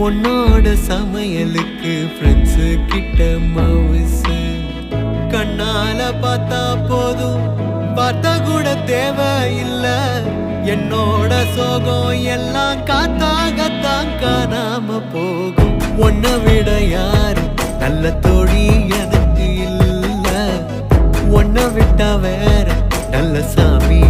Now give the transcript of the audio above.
உன்னோட சமையலுக்கு ஃப்ரெண்ட்ஸு கிட்ட மவுசு கண்ணால பார்த்தா போதும் பார்த்தா கூட தேவையில்ல என்னோட சோகம் எல்லாம் காத்தாகத்தான் காணாம போகும் உன்னை விட யாரு நல்ல தோழி எனக்கு இல்ல உன்னை விட்டா வேற நல்ல சாமி